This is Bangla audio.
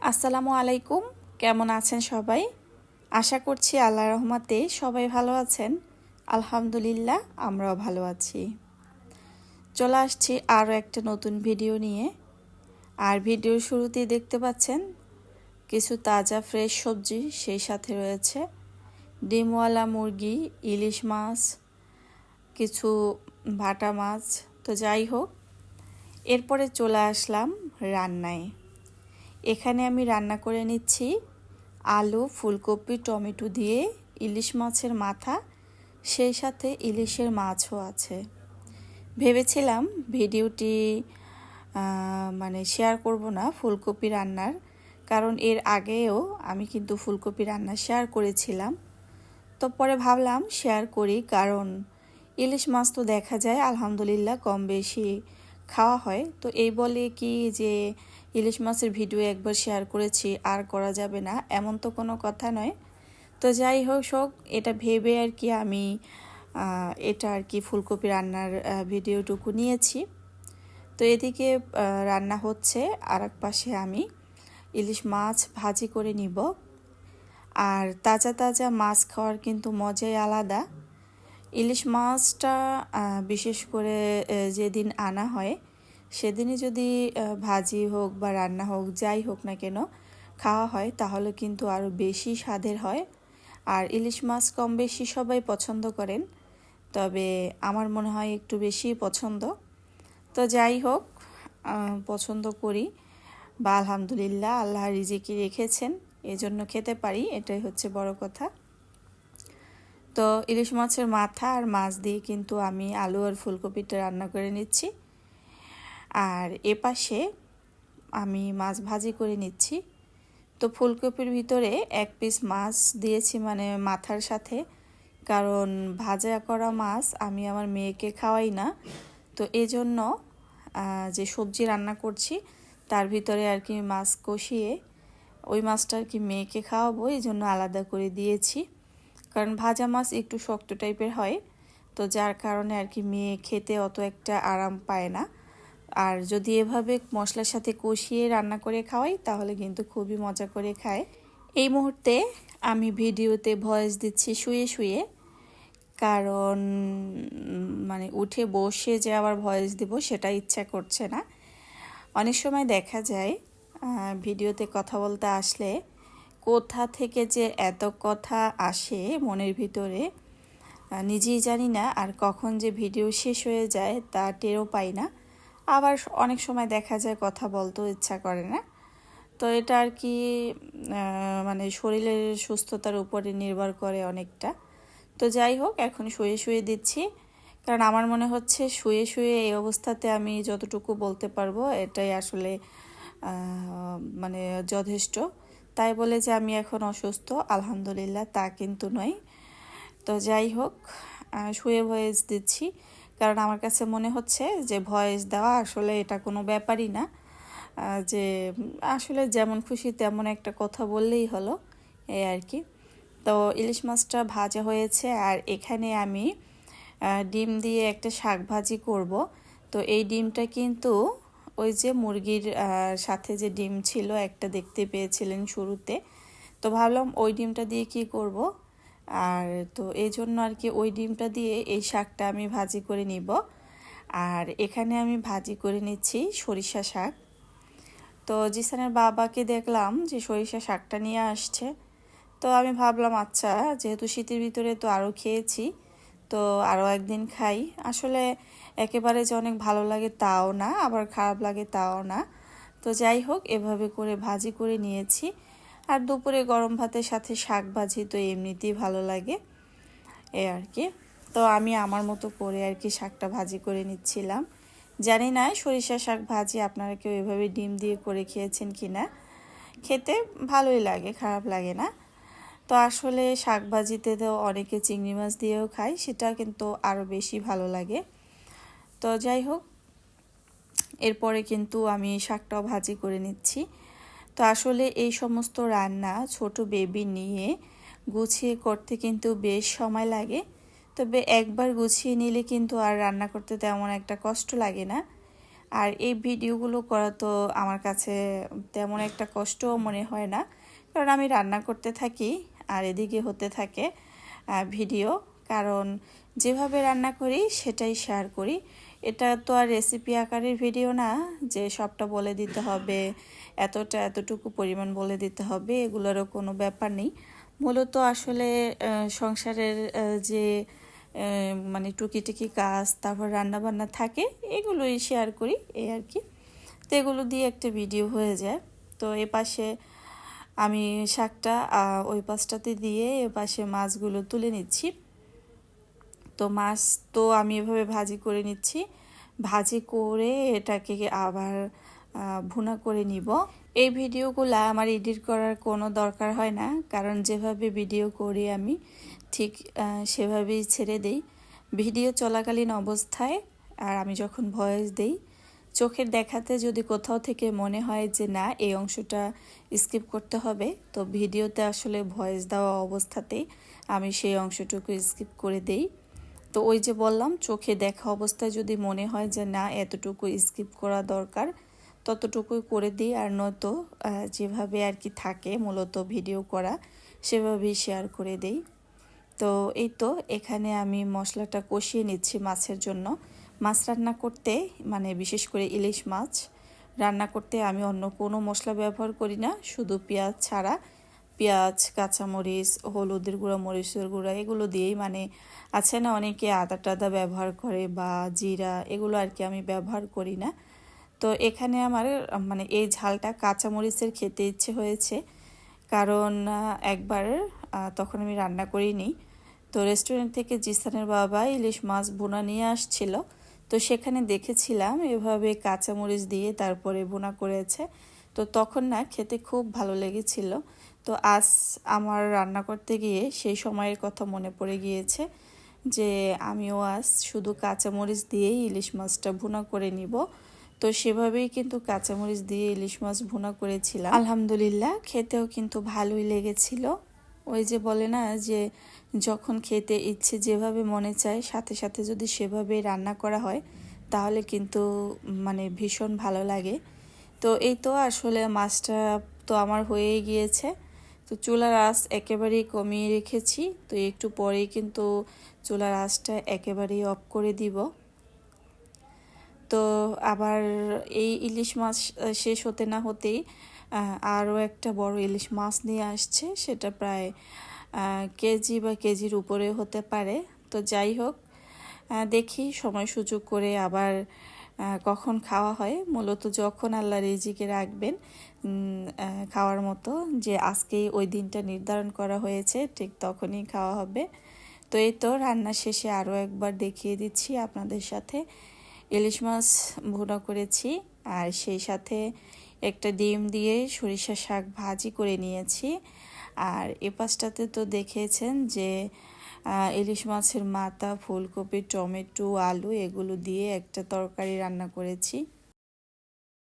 আসসালামু আলাইকুম। কেমন আছেন সবাই? আশা করছি আল্লাহর রহমতে সবাই ভালো আছেন। আলহামদুলিল্লাহ, আমরাও ভালো আছি। চলে আসছি আরও একটা নতুন ভিডিও নিয়ে। আর ভিডিওর শুরুতেই দেখতে পাচ্ছেন কিছু তাজা ফ্রেশ সবজি, সেই সাথে রয়েছে ডিমওয়ালা মুরগি, ইলিশ মাছ, কিছু ভাটা মাছ। তো যাই হোক, এরপরে চলে আসলাম রান্নায়। এখানে আমি রান্না করে নিচ্ছি আলু, ফুলকপি, টমেটো দিয়ে ইলিশ মাছের মাথা, সেই সাথে ইলিশের মাছও আছে। ভেবেছিলাম ভিডিওটি শেয়ার করব না ফুলকপি রান্নার, কারণ এর আগেও আমি কিন্তু ফুলকপি রান্না শেয়ার করেছিলাম। তো পরে ভাবলাম শেয়ার করি, কারণ ইলিশ মাছ তো দেখা যায় আলহামদুলিল্লাহ কম বেশি খাওয়া হয়। তো এই বলে কি যে ইলিশ মাছের ভিডিও একবার শেয়ার করেছি আর করা যাবে না, এমন তো কোনো কথা নয়। তো যাই হোক, এটা ভেবে আর কি আমি এটা আর কি ফুলকপি রান্নার ভিডিওটুকু নিয়েছি। তো এদিকে রান্না হচ্ছে, আর এক পাশে আমি ইলিশ মাছ ভাজি করে নিব। আর তাজা তাজা মাছ খাওয়ার কিন্তু মজাই আলাদা। ইলিশ মাছটা বিশেষ করে যেদিন আনা হয় সেদিনই যদি ভাজি হোক বা রান্না হোক, যাই হোক না কেন, খাওয়া হয় তাহলে কিন্তু আরও বেশি স্বাদের হয়। আর ইলিশ মাছ কম বেশি সবাই পছন্দ করেন, তবে আমার মনে হয় একটু বেশি পছন্দ। তো যাই হোক, পছন্দ করি বা আলহামদুলিল্লাহ আল্লাহ রিজিকে রেখেছেন, এজন্য খেতে পারি, এটাই হচ্ছে বড় কথা। তো ইলিশ মাছের মাথা আর মাছ দিয়ে কিন্তু আমি আলু আর ফুলকপিটা রান্না করে নিচ্ছি। আর এপাশে আমি মাছ ভাজি করে নিচ্ছি। তো ফুলকপির ভিতরে এক পিস মাছ দিয়েছি, মানে মাথার সাথে, কারণ ভাজা করা মাছ আমি আমার মেয়েকে খাওয়াই না। তো এজন্য যে সবজি রান্না করছি তার ভিতরে আর কি মাছ কষিয়ে ওই মাছটা আর কি মেয়েকে খাওয়াবো, এই জন্য আলাদা করে দিয়েছি। কারণ ভাজা মাছ একটু শক্ত টাইপের হয়, তো যার কারণে আর কি মেয়ে খেতে অত একটা আরাম পায় না। আর যদি এভাবে মশলার সাথে কষিয়ে রান্না করে খাওয়াই তাহলে কিন্তু খুবই মজা করে খায়। এই মুহূর্তে আমি ভিডিওতে ভয়েস দিচ্ছি শুয়ে শুয়ে, কারণ উঠে বসে যে আবার ভয়েস দিব সেটা ইচ্ছা করছে না। অনেক সময় দেখা যায় ভিডিওতে কথা বলতে আসলে কোথা থেকে যে এত কথা আসে মনের ভিতরে নিজেই জানি না, আর কখন যে ভিডিও শেষ হয়ে যায় তা টেরও পাই না। আবার অনেক সময় দেখা যায় কথা বলতেও ইচ্ছা করে না। তো এটা আর কি শরীরের সুস্থতার উপরে নির্ভর করে অনেকটা। তো যাই হোক, এখন শুয়ে শুয়ে দিচ্ছি, কারণ আমার মনে হচ্ছে শুয়ে শুয়ে এই অবস্থাতে আমি যতটুকু বলতে পারবো এটাই আসলে যথেষ্ট। তাই বলে যে আমি এখন অসুস্থ, আলহামদুলিল্লাহ তা কিন্তু নয়। তো যাই হোক, শুয়ে ভয়েস দিচ্ছি, কারণ আমার কাছে মনে হচ্ছে যে ভয়েস দেওয়া আসলে এটা কোনো ব্যাপারই না, যে আসলে যেমন খুশি তেমন একটা কথা বললেই হলো, এই আর কি। তো ইলিশ মাছটা ভাজা হয়েছে, আর এখানে আমি ডিম দিয়ে একটা শাক ভাজি করব। তো এই ডিমটা কিন্তু ওই যে মুরগির সাথে যে ডিম ছিল একটা, দেখতে পেয়েছিলেন শুরুতে, তো ভাবলাম ওই ডিমটা দিয়ে কি করব। আর তো এই জন্য আর কি ওই ডিমটা দিয়ে এই শাকটা আমি ভাজি করে নিব। আর এখানে আমি ভাজি করে নিচ্ছি সরিষা শাক। তো জিসানের বাবাকে দেখলাম যে সরিষা শাকটা নিয়ে আসছে, তো আমি ভাবলাম আচ্ছা, যেহেতু শীতের ভিতরে তো আরও খেয়েছি, তো আরও একদিন খাই। আসলে একেবারে যে অনেক ভালো লাগে তাও না, আবার খারাপ লাগে তাও না। তো যাই হোক, এভাবে করে ভাজি করে নিয়েছি। আর দুপুরে গরম ভাতের সাথে শাক ভাজি তো এমনিতেই ভালো লাগে, এই আর কি। তো আমি আমার মতো করে আর কি শাকটা ভাজি করে নিচ্ছিলাম। জানি না সরিষা শাক ভাজি আপনারা কেউ এভাবে ডিম দিয়ে করে খেয়েছেন কি না। খেতে ভালোই লাগে, খারাপ লাগে না। তো আসলে শাক ভাজিতে তো অনেকে চিংড়ি মাছ দিয়েও খায়, সেটা কিন্তু আরও বেশি ভালো লাগে। তো যাই হোক, এরপরে কিন্তু আমি শাকটাও ভাজি করে নিচ্ছি। তো আসলে এই সমস্ত রান্না ছোট বেবি নিয়ে গুছিয়ে করতে কিন্তু বেশ সময় লাগে, তবে একবার গুছিয়ে নিলে কিন্তু আর রান্না করতে তেমন একটা কষ্ট লাগে না। আর এই ভিডিওগুলো করা তো আমার কাছে তেমন একটা কষ্টও মনে হয় না, কারণ আমি রান্না করতে থাকি আর এদিকে হতে থাকে ভিডিও। কারণ যেভাবে রান্না করি সেটাই শেয়ার করি। এটা তো আর রেসিপি আকারের ভিডিও না যে সবটা বলে দিতে হবে, এতটুকু পরিমাণ বলে দিতে হবে, এগুলোরও কোনো ব্যাপার নেই। মূলত আসলে সংসারের যে মানে টুকিটাকি কাজ, তারপর রান্নাবান্না থাকে, এগুলোই শেয়ার করি এই আর কি। তো এগুলো দিয়ে একটা ভিডিও হয়ে যায়। তো এ পাশে আমি শাকটা ওই পাশটাতে দিয়ে এ পাশে মাছগুলো তুলে নিচ্ছি। তো মাছ তো আমি এভাবে ভাজি করে নিচ্ছি, ভাজি করে এটাকে আবার ভুনা করে নিব। এই ভিডিওগুলো আমার এডিট করার কোনো দরকার হয় না, কারণ যেভাবে ভিডিও করি আমি ঠিক সেভাবেই ছেড়ে দেই ভিডিও চলাকালীন অবস্থায়। আর আমি যখন ভয়েস দেই, চোখের দেখাতে যদি কোথাও থেকে মনে হয় যে না এই অংশটা স্কিপ করতে হবে, তো ভিডিওতে আসলে ভয়েস দেওয়া অবস্থাতেই আমি সেই অংশটুকু স্কিপ করে দেই। তো ওই যে বললাম, চোখে দেখা অবস্থায় যদি মনে হয় যে না এতটুকু স্কিপ করা দরকার, ততটুকুই করে দিই। আর নয়তো যেভাবে আর কি থাকে মূলত ভিডিও করা, সেভাবেই শেয়ার করে দেই। তো এই তো এখানে আমি মশলাটা কষিয়ে নিচ্ছি মাছের জন্য। মাছ রান্না করতে, মানে বিশেষ করে ইলিশ মাছ রান্না করতে আমি অন্য কোনো মশলা ব্যবহার করি না, শুধু পেঁয়াজ ছাড়া। পেঁয়াজ, কাঁচামরিচ, হলুদের গুঁড়া, মরিচের গুঁড়া এগুলো দিয়েই, মানে আছে না অনেকে আদা টাদা ব্যবহার করে বা জিরা, এগুলো আর কি আমি ব্যবহার করি না। তো এখানে আমার মানে এই ঝালটা কাঁচামরিচের খেতে ইচ্ছে হয়েছে, কারণ একবার তখন আমি রান্না করিনি। তো রেস্টুরেন্ট থেকে জিসানের বাবা ইলিশ মাছ বোনা নিয়ে আসছিল, তো সেখানে দেখেছিলাম এভাবে কাঁচামরিচ দিয়ে তারপরে বোনা করেছে। তো তখন না খেতে খুব ভালো লেগেছিল। তো আজ আমার রান্না করতে গিয়ে সেই সময়ের কথা মনে পড়ে গিয়েছে যে আমিও আজ শুধু কাঁচামরিচ দিয়েই ইলিশ মাছটা ভুনা করে নিব। তো সেভাবেই কিন্তু কাঁচামরিচ দিয়ে ইলিশ মাছ ভুনা করেছিলাম। আলহামদুলিল্লাহ, খেতেও কিন্তু ভালোই লেগেছিল। ওই যে বলে না যে যখন খেতে ইচ্ছে যেভাবে মনে চায় সাথে সাথে যদি সেভাবে রান্না করা হয়, তাহলে কিন্তু মানে ভীষণ ভালো লাগে। তো এই তো আসলে মাছটা তো আমার হয়েই গিয়েছে। তো চুলার আঁচ একেবারেই কমিয়ে রেখেছি, তো একটু পরেই কিন্তু চুলার আঁচটা একেবারেই অফ করে দিব। তো আবার এই ইলিশ মাছ শেষ হতে না হতেই আরও একটা বড় ইলিশ মাছ নিয়ে আসছে, সেটা প্রায় কেজি বা কেজির উপরে হতে পারে। তো যাই হোক, দেখি সময় সুযোগ করে আবার কখন খাওয়া হয়। মূলত যখন আল্লাহ রিজিকে রাখবেন খাওয়ার মতো, যে আজকেই ওই দিনটা নির্ধারণ করা হয়েছে, ঠিক তখনই খাওয়া হবে। তো এই তো রান্না শেষে আরও একবার দেখিয়ে দিচ্ছি আপনাদের সাথে, ইলিশ মাছ ভুনা করেছি আর সেই সাথে একটা ডিম দিয়ে সরিষা শাক ভাজি করে নিয়েছি। আর এ পাশটাতে তো দেখেছেন যে ইলিশ মাছের মাথা, ফুলকপি, টমেটো, আলু এগুলো দিয়ে একটা তরকারি রান্না করেছি।